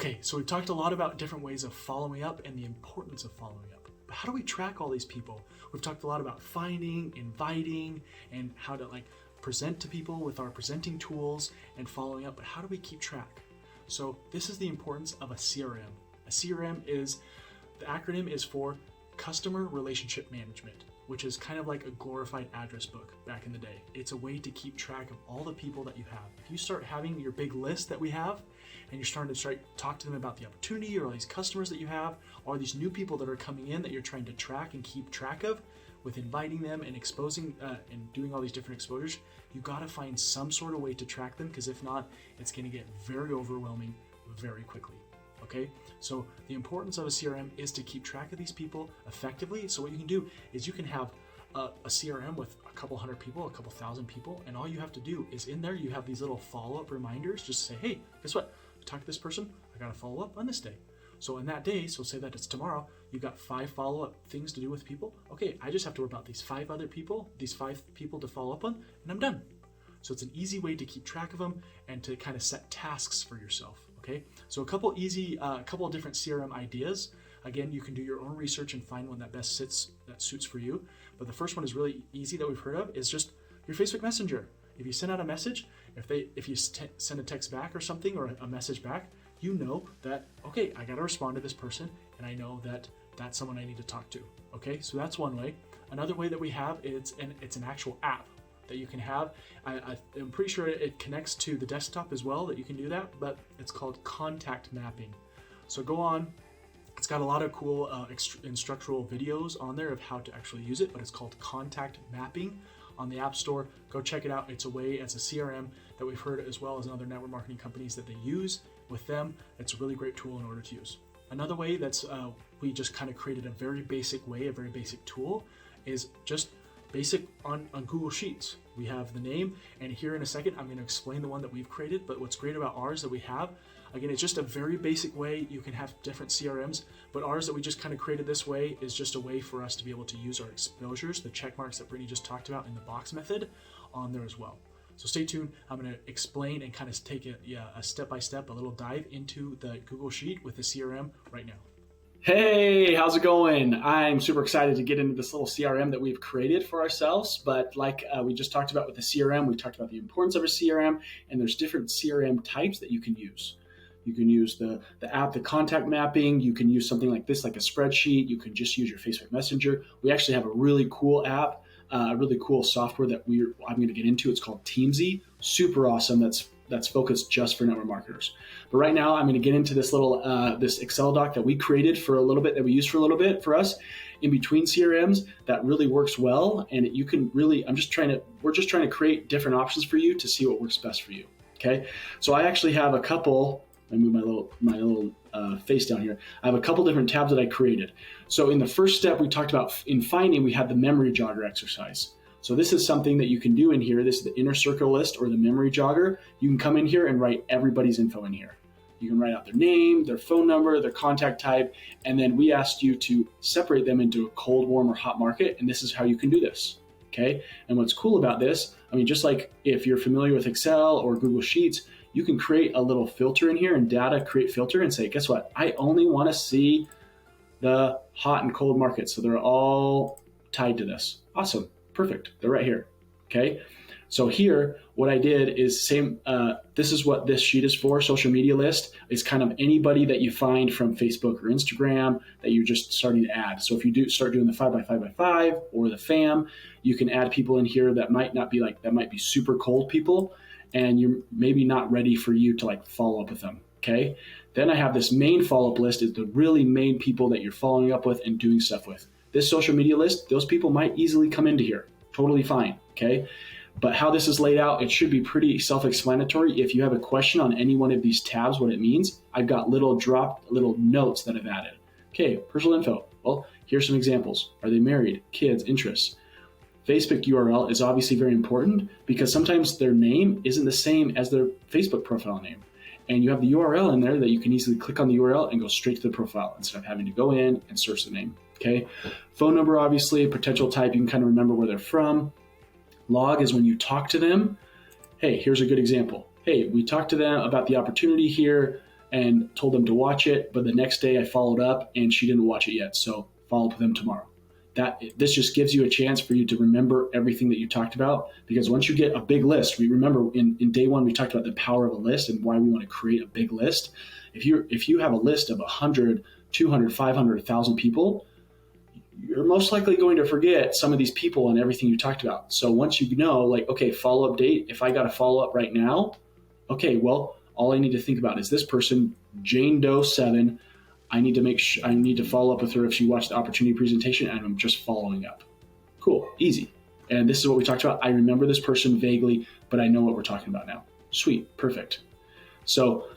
Okay, so we've talked a lot about different ways of following up and the importance of following up. But how do we track all these people? We've talked a lot about finding, inviting, and how to present to people with our presenting tools and following up, but how do we keep track? So this is the importance of a CRM. A CRM the acronym is for Customer Relationship Management, which is kind of like a glorified address book back in the day. It's a way to keep track of all the people that you have. If you start having your big list that we have, and you're starting to talk to them about the opportunity or all these customers that you have, or these new people that are coming in that you're trying to track and keep track of, with inviting them and exposing and doing all these different exposures, you gotta find some sort of way to track them, because if not, it's gonna get very overwhelming very quickly. Okay, so the importance of a CRM is to keep track of these people effectively. So what you can do is you can have a CRM with a couple hundred people, a couple thousand people, and all you have to do is in there you have these little follow-up reminders. Just say, hey, guess what? I talked to this person, I gotta follow up on this day. So in that day, so say that it's tomorrow, you've got 5 follow-up things to do with people. Okay, I just have to worry about these 5 other people, these 5 people to follow up on, and I'm done. So it's an easy way to keep track of them and to kind of set tasks for yourself. Okay, so a couple of different CRM ideas. Again, you can do your own research and find one that best suits for you. But the first one is really easy that we've heard of, is just your Facebook Messenger. If you send out a message, if you send a text back or something, or a message back, you know that, okay, I got to respond to this person, and I know that that's someone I need to talk to. Okay, so that's one way. Another way that we have it's an actual app that you can have. I'm pretty sure it connects to the desktop as well, that you can do that, but it's called contact mapping. So go on. It's got a lot of cool instructional videos on there of how to actually use it, but it's called contact mapping on the App Store. Go check it out. It's a CRM that we've heard, as well as other network marketing companies that they use with them. It's a really great tool in order to use. Another way we just kind of created a very basic tool, is just basic on Google Sheets. We have the name, and here in a second I'm going to explain the one that we've created. But what's great about ours that we have, again, it's just a very basic way. You can have different CRMs, but ours that we just kind of created this way is just a way for us to be able to use our exposures, the check marks that Brittany just talked about in the box method, on there as well. So stay tuned. I'm going to explain and kind of take a step-by-step, a little dive into the Google Sheet with the CRM right now. Hey, how's it going? I'm super excited to get into this little CRM that we've created for ourselves. But like we just talked about with the CRM, we talked about the importance of a CRM, and there's different CRM types that you can use. You can use the app, the contact mapping. You can use something like this, like a spreadsheet. You can just use your Facebook Messenger. We actually have a really cool app, a really cool software that I'm going to get into. It's called Teamzy. Super awesome. That's focused just for network marketers. But right now, I'm going to get into this little this Excel doc that we created for a little bit, that we used for a little bit for us in between CRMs, that really works well. And you can really, we're just trying to create different options for you to see what works best for you. Okay. So I actually have a couple. I move my little face down here. I have a couple different tabs that I created. So in the first step, we talked about in finding, we had the memory jogger exercise. So this is something that you can do in here. This is the inner circle list, or the memory jogger. You can come in here and write everybody's info in here. You can write out their name, their phone number, their contact type, and then we asked you to separate them into a cold, warm, or hot market, and this is how you can do this. Okay, and what's cool about this, just like if you're familiar with Excel or Google Sheets, you can create a little filter in here, and data create filter, and say, guess what? I only want to see the hot and cold markets. So they're all tied to this. Awesome. Perfect. They're right here. Okay. So here, what I did is this is what this sheet is for. Social media list is kind of anybody that you find from Facebook or Instagram that you're just starting to add. So if you start doing the 5x5x5 or the FAM, you can add people in here that might be super cold people, and you're maybe not ready for you to follow up with them. Okay. Then I have this main follow-up list, is the really main people that you're following up with and doing stuff with. This social media list, those people might easily come into here. Totally fine. Okay. But how this is laid out, it should be pretty self-explanatory. If you have a question on any one of these tabs, what it means, I've got little notes that I've added. Okay. Personal info. Well, here's some examples. Are they married? Kids? Interests? Facebook URL is obviously very important, because sometimes their name isn't the same as their Facebook profile name. And you have the URL in there that you can easily click on the URL and go straight to the profile instead of having to go in and search the name. Okay. Phone number, obviously, potential type, you can kind of remember where they're from. Log is when you talk to them. Hey, here's a good example. Hey, we talked to them about the opportunity here. and told them to watch it, but the next day I followed up and she didn't watch it yet. So follow up with them tomorrow. This just gives you a chance for you to remember everything that you talked about, because once you get a big list, we remember in day one, we talked about the power of a list and why we want to create a big list. If you have a list of 100, 200, 500, 1,000 people, you're most likely going to forget some of these people and everything you talked about. So once you know, like, okay, follow-up date, if I got to follow up right now, okay, well, all I need to think about is this person, Jane Doe 7. I need to follow up with her if she watched the opportunity presentation, and I'm just following up. Cool, easy. And this is what we talked about. I remember this person vaguely, but I know what we're talking about now. Sweet, perfect. So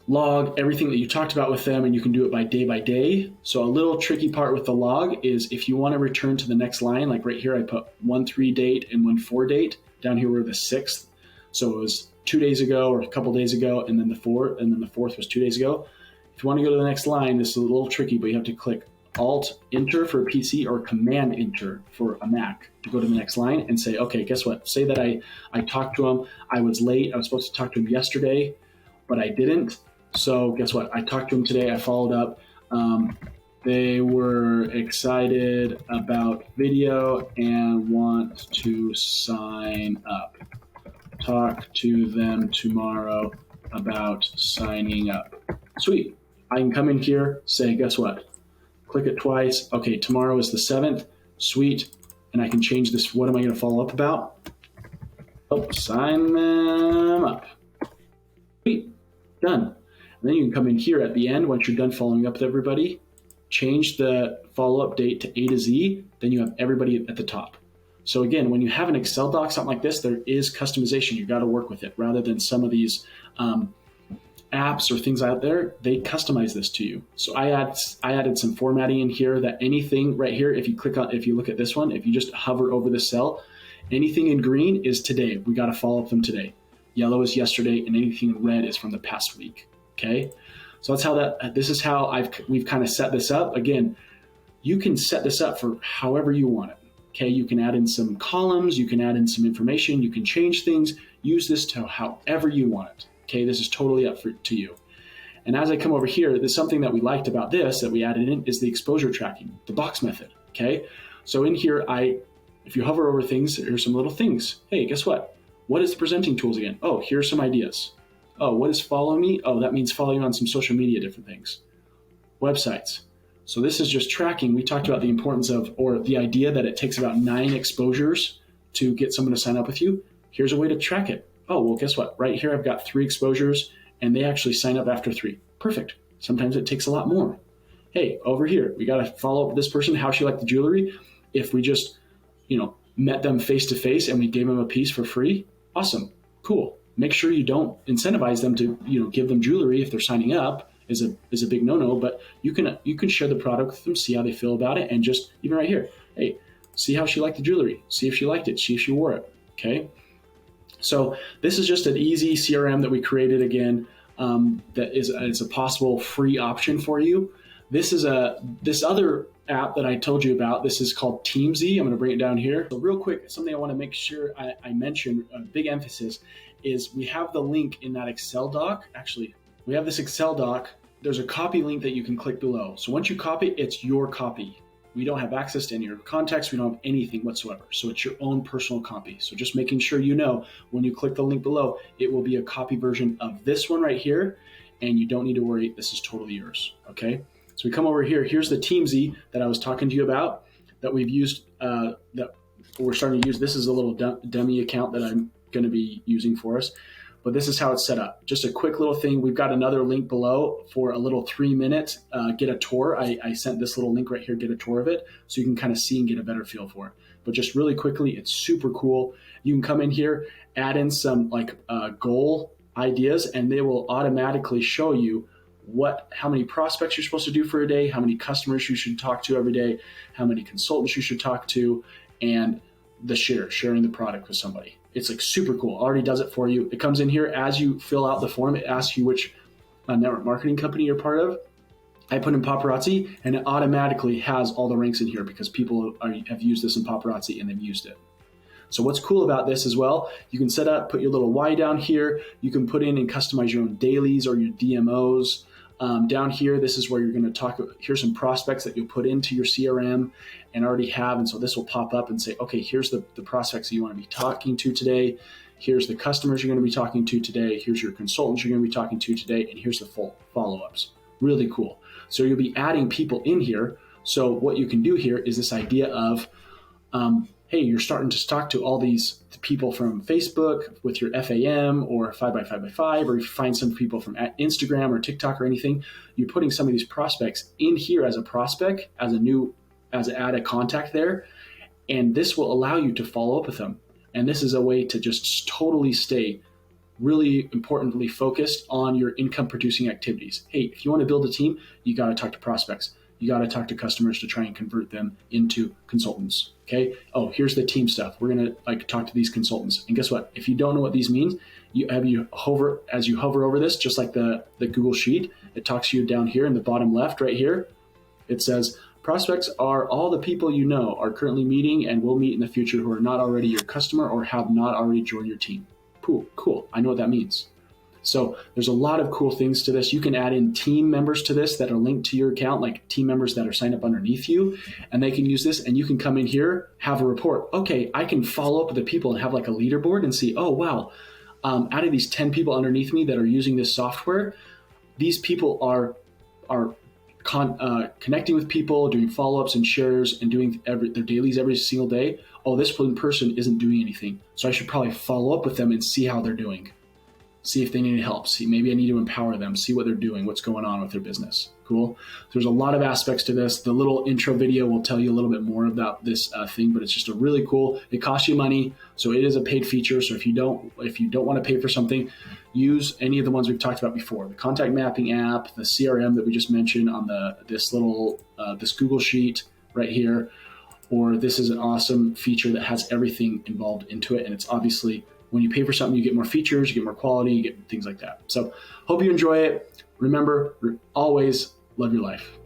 log everything that you talked about with them, and you can do it by day. So a little tricky part with the log is if you want to return to the next line, like right here, I put 1/3 date and 1/4 date. Down here we're the 6th. So it was 2 days ago or a couple days ago, and then the 4th was 2 days ago. If you want to go to the next line, this is a little tricky, but you have to click Alt-Enter for a PC or Command-Enter for a Mac to go to the next line and say, okay, guess what? Say that I talked to him. I was late. I was supposed to talk to him yesterday, but I didn't. So guess what? I talked to him today. I followed up. They were excited about video and want to sign up. Talk to them tomorrow about signing up. Sweet. I can come in here, say, guess what? Click it twice. Okay, tomorrow is the 7th. Sweet. And I can change this. What am I going to follow up about? Oh, sign them up. Sweet. Done. And then you can come in here at the end, once you're done following up with everybody, change the follow-up date to A to Z. Then you have everybody at the top. So again, when you have an Excel doc, something like this, there is customization. You got to work with it rather than some of these apps or things out there. They customize this to you. So I added some formatting in here that anything right here, if you look at this one, if you just hover over the cell, anything in green is today. We got to follow up them today. Yellow is yesterday, and anything in red is from the past week. Okay. So that's how this is how we've kind of set this up. Again, you can set this up for however you want it. Okay. You can add in some columns, you can add in some information, you can change things, use this to however you want it. Okay, this is totally up to you. And as I come over here, there's something that we liked about this that we added in is the exposure tracking, the box method. Okay, so in here, if you hover over things, here's some little things. Hey, guess what? What is the presenting tools again? Oh, here's some ideas. Oh, what is follow me? Oh, that means following on some social media, different things. Websites. So this is just tracking. We talked about the importance of, or the idea that it takes about 9 exposures to get someone to sign up with you. Here's a way to track it. Oh, well, guess what? Right here, I've got 3 exposures, and they actually sign up after 3. Perfect. Sometimes it takes a lot more. Hey, over here, we got to follow up with this person, how she liked the jewelry. If we just, met them face to face and we gave them a piece for free, awesome, cool. Make sure you don't incentivize them to, give them jewelry if they're signing up is a big no-no, but you can share the product with them, see how they feel about it, and just even right here, hey, see how she liked the jewelry, see if she liked it, see if she wore it. Okay. So this is just an easy CRM that we created again. That is a possible free option for you. This other app that I told you about. This is called Teamzy. I'm going to bring it down here. So real quick, something I want to make sure I mention. A big emphasis is we have the link in that Excel doc. Actually, we have this Excel doc. There's a copy link that you can click below. So once you copy it, it's your copy. We don't have access to any of your contacts. We don't have anything whatsoever. So it's your own personal copy. So just making sure when you click the link below, it will be a copy version of this one right here. And you don't need to worry. This is totally yours. Okay. So we come over here. Here's the Teamzy that I was talking to you about that we've used, that we're starting to use. This is a little dummy account that I'm going to be using for us. But this is how it's set up. Just a quick little thing. We've got another link below for a little 3-minute get a tour. I sent this little link right here, get a tour of it, so you can kind of see and get a better feel for it. But just really quickly, it's super cool. You can come in here, add in some goal ideas, and they will automatically show you how many prospects you're supposed to do for a day, how many customers you should talk to every day, how many consultants you should talk to, and the sharing the product with somebody. It's super cool. It already does it for you. It comes in here as you fill out the form. It asks you which network marketing company you're part of. I put in paparazzi, and it automatically has all the ranks in here because people have used this in paparazzi and they've used it. So what's cool about this as well, you can set up, put your little Y down here. You can put in and customize your own dailies or your DMOs. Down here, this is where you're going to talk. Here's some prospects that you'll put into your CRM and already have. And so this will pop up and say, okay, here's the prospects that you want to be talking to today. Here's the customers you're going to be talking to today. Here's your consultants you're going to be talking to today. And here's the full follow-ups. Really cool. So you'll be adding people in here. So what you can do here is this idea of, hey, you're starting to talk to all these people from Facebook with your FAM or 5x5x5, or if you find some people from Instagram or TikTok or anything, you're putting some of these prospects in here as a prospect, as add a contact there. And this will allow you to follow up with them. And this is a way to just totally stay really importantly focused on your income producing activities. Hey, if you want to build a team, you got to talk to prospects. You got to talk to customers to try and convert them into consultants. Okay. Oh, here's the team stuff. We're going to talk to these consultants. And guess what? If you don't know what these mean, as you hover over this, just like the Google Sheet, it talks to you down here in the bottom left right here. It says prospects are all the people you know are currently meeting and will meet in the future who are not already your customer or have not already joined your team. Cool. I know what that means. So there's a lot of cool things to this. You can add in team members to this that are linked to your account, like team members that are signed up underneath you, and they can use this, and you can come in here, have a report. Okay, I can follow up with the people and have like a leaderboard and see, oh, wow, out of these 10 people underneath me that are using this software, these people are connecting with people, doing follow-ups and shares and doing their dailies every single day. Oh, this one person isn't doing anything. So I should probably follow up with them and see how they're doing. See if they need help. See, maybe I need to empower them, see what they're doing, what's going on with their business. Cool. There's a lot of aspects to this. The little intro video will tell you a little bit more about this thing, but it's just a really cool, it costs you money. So it is a paid feature. So if you don't want to pay for something, use any of the ones we've talked about before. The contact mapping app, the CRM that we just mentioned on this Google Sheet right here, or this is an awesome feature that has everything involved into it. And it's obviously, when you pay for something, you get more features, you get more quality, you get things like that. So hope you enjoy it. Remember, always love your life.